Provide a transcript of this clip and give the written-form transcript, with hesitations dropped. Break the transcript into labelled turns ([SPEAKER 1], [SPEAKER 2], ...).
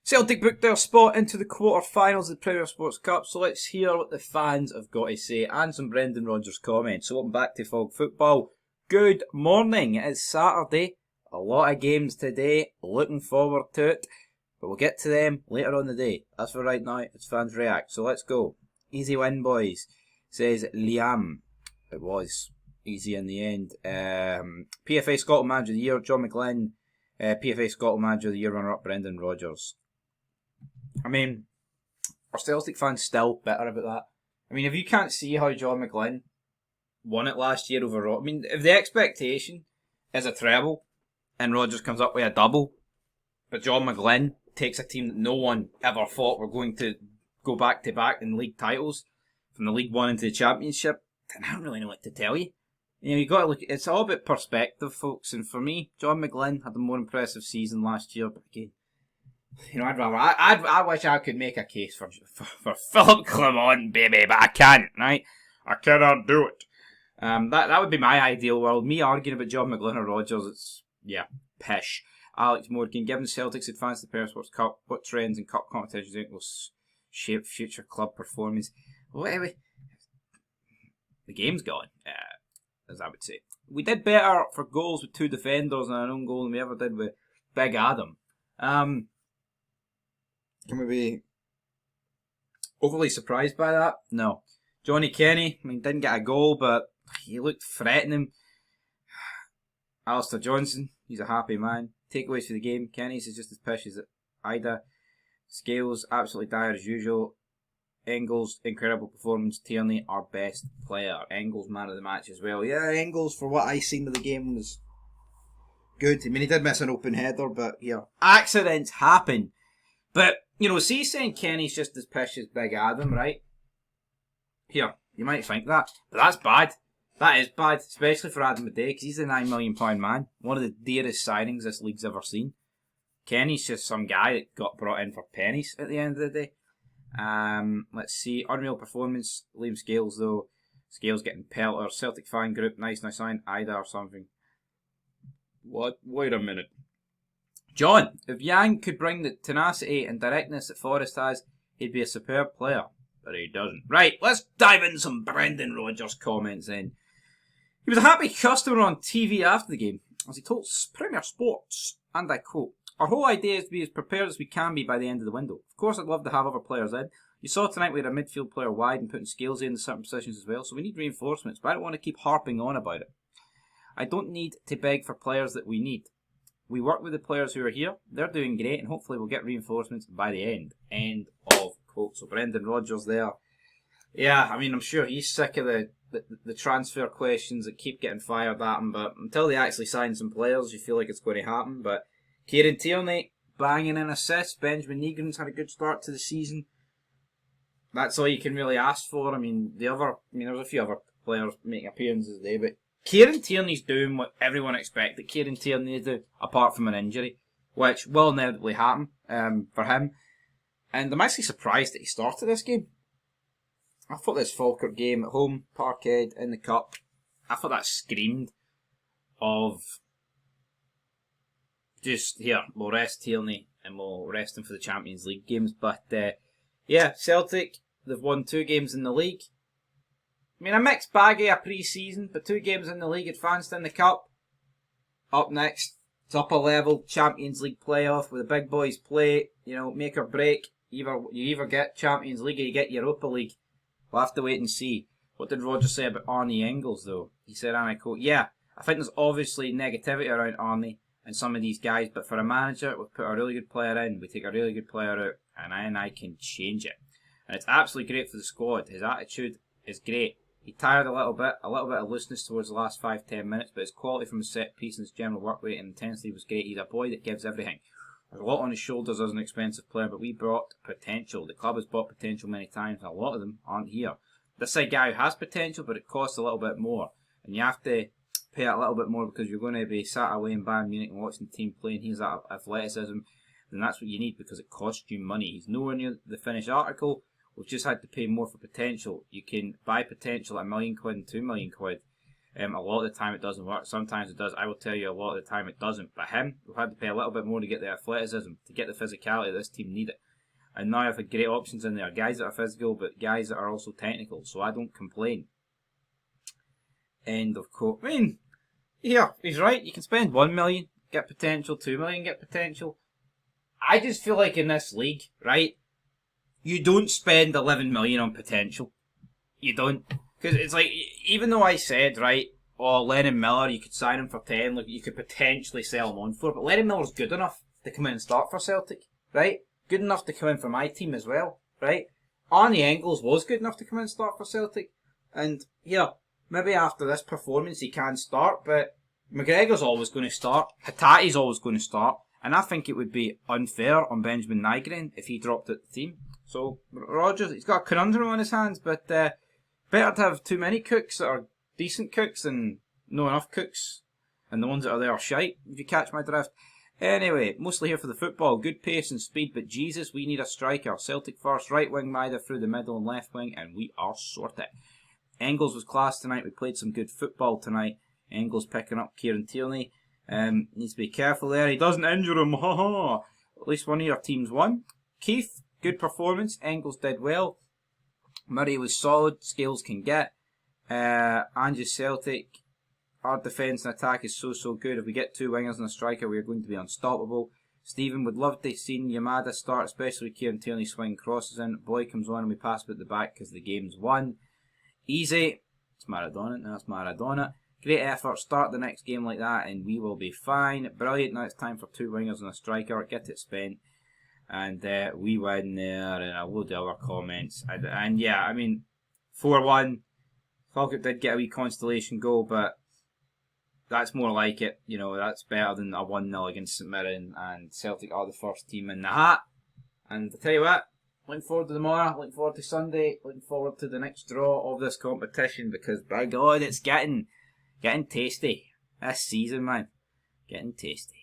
[SPEAKER 1] Celtic booked their spot into the quarter-finals of the Premier Sports Cup, so let's hear what the fans have got to say and some Brendan Rodgers comments. So welcome back to Fog Football. Good morning, it's Saturday, a lot of games today, looking forward to it, but we'll get to them later on the day. As for right now, it's fans react, so let's go. Easy win, boys, says Liam. It was easy in the end. PFA Scotland Manager of the Year, John McGlynn. PFA Scotland Manager of the Year runner-up, Brendan Rodgers. I mean, are Celtic fans still bitter about that? I mean, if you can't see how John McGlynn won it last year over Rodgers, I mean, if the expectation is a treble and Rodgers comes up with a double, but John McGlynn takes a team that no one ever thought were going to go back-to-back in league titles, from the League One into the Championship, then I don't really know what to tell you. You know, you've got to look, it's all about perspective, folks, and for me, John McGlynn had a more impressive season last year, but again, you know, I wish I could make a case for Philip Clement, baby, but I can't, right? I cannot do it. That would be my ideal world. Me arguing about John McGlynn or Rodgers, it's, pish. Alex Morgan, given Celtic's advance to the Premier Sports Cup, what trends in cup competitions do you think will shape future club performance? Well, anyway, the game's gone, as I would say. We did better for goals with two defenders and an own goal than we ever did with Big Adam. Can we be overly surprised by that? No. Johnny Kenny, I mean, didn't get a goal, but he looked threatening. Alistair Johnson, he's a happy man. Takeaways for the game, Kenny's is just as pish as Ida. Scales, absolutely dire as usual. Engels, incredible performance. Tierney, our best player. Engels, man of the match as well. Yeah, Engels, for what I seen of the game, was good. I mean, he did miss an open header, but accidents happen. But, you know, see, saying Kenny's just as pish as Big Adam, right? Here, you might think that, but that's bad. That is bad, especially for Adam O'Day, because he's a £9 million man. One of the dearest signings this league's ever seen. Kenny's just some guy that got brought in for pennies at the end of the day. Let's see, unreal performance. Liam Scales, though. Scales getting pelter. Celtic fan group, nice sign. Ida or something. What? Wait a minute. John, if Yang could bring the tenacity and directness that Forrest has, he'd be a superb player. But he doesn't. Right, let's dive into some Brendan Rodgers comments then. He was a happy customer on TV after the game, as he told Premier Sports, and I quote, "Our whole idea is to be as prepared as we can be by the end of the window. Of course, I'd love to have other players in. You saw tonight we had a midfield player wide and putting Scales in certain positions as well, so we need reinforcements, but I don't want to keep harping on about it. I don't need to beg for players that we need. We work with the players who are here. They're doing great, and hopefully we'll get reinforcements by the end." End of quote. So Brendan Rodgers there. Yeah, I mean, I'm sure he's sick of the transfer questions that keep getting fired at him, but until they actually sign some players, you feel like it's going to happen. But Kieran Tierney, banging in assists. Benjamin Negrin's had a good start to the season. That's all you can really ask for. I mean, there's a few other players making appearances today, but Kieran Tierney's doing what everyone expected Kieran Tierney to do, apart from an injury, which will inevitably happen for him. And I'm actually surprised that he started this game. I thought this Falkirk game at home, Parkhead in the Cup, I thought that screamed of just, here, we'll rest Tierney and we'll rest him for the Champions League games. But Celtic, they've won 2 games in the league. I mean, a mixed bag of a pre-season, but 2 games in the league, advanced in the Cup. Up next, it's upper level Champions League playoff where the big boys play, make or break. You either get Champions League or you get Europa League. We'll have to wait and see. What did Rodgers say about Arne Engels, though? He said, and I quote, "Yeah, I think there's obviously negativity around Arne and some of these guys, but for a manager, we put a really good player in, we take a really good player out, and I can change it. And it's absolutely great for the squad. His attitude is great. He tired a little bit of looseness towards the last 5-10 minutes, but his quality from his set piece and his general work rate and intensity was great. He's a boy that gives everything. There's a lot on his shoulders as an expensive player, but we brought potential. The club has bought potential many times, and a lot of them aren't here. This is a guy who has potential, but it costs a little bit more. And you have to pay a little bit more because you're going to be sat away in Bayern Munich and watching the team play, and he's that athleticism. And that's what you need because it costs you money. He's nowhere near the finished article. We've just had to pay more for potential. You can buy potential at £1 million and £2 million. A lot of the time it doesn't work. Sometimes it does. I will tell you a lot of the time it doesn't. But him, we've had to pay a little bit more to get the athleticism, to get the physicality this team needed. And now I've had great options in there. Guys that are physical, but guys that are also technical. So I don't complain. End of quote. I mean, yeah, he's right. You can spend 1 million, get potential, 2 million, get potential. I just feel like in this league, right, you don't spend 11 million on potential. You don't. Because it's like, even though I said, right, oh, Lennon Miller, you could sign him for 10, look, you could potentially sell him on for, but Lennon Miller's good enough to come in and start for Celtic, right? Good enough to come in for my team as well, right? Arne Engels was good enough to come in and start for Celtic. And, yeah, maybe after this performance he can start, but McGregor's always going to start. Hatate's always going to start. And I think it would be unfair on Benjamin Nygren if he dropped out the team. So, Rodgers, he's got a conundrum on his hands, but better to have too many cooks that are decent cooks than not enough cooks. And the ones that are there are shite, if you catch my drift. Anyway, mostly here for the football. Good pace and speed, but Jesus, we need a striker. Celtic first, right wing Maida through the middle and left wing, and we are sorted. Engels was class tonight. We played some good football tonight. Engels picking up Kieran Tierney. Needs to be careful there. He doesn't injure him. Ha ha. At least one of your teams won. Keith, good performance. Engels did well. Murray was solid. Scales can get. Ange's Celtic. Our defence and attack is so good. If we get 2 wingers and a striker, we are going to be unstoppable. Stephen would love to have seen Yamada start, especially with Kieran Tierney swing crosses in. Boy comes on and we pass it at the back because the game's won. Easy. It's Maradona. That's Maradona. Great effort. Start the next game like that and we will be fine. Brilliant. Now it's time for 2 wingers and a striker. Get it spent. And we win there and a load of other comments. And yeah, I mean, 4-1. Falkirk did get a wee constellation goal, but that's more like it. You know, that's better than a 1-0 against St Mirren, and Celtic are the first team in the hat. And to tell you what, looking forward to tomorrow, looking forward to Sunday, looking forward to the next draw of this competition, because by God, it's getting tasty this season, man. Getting tasty.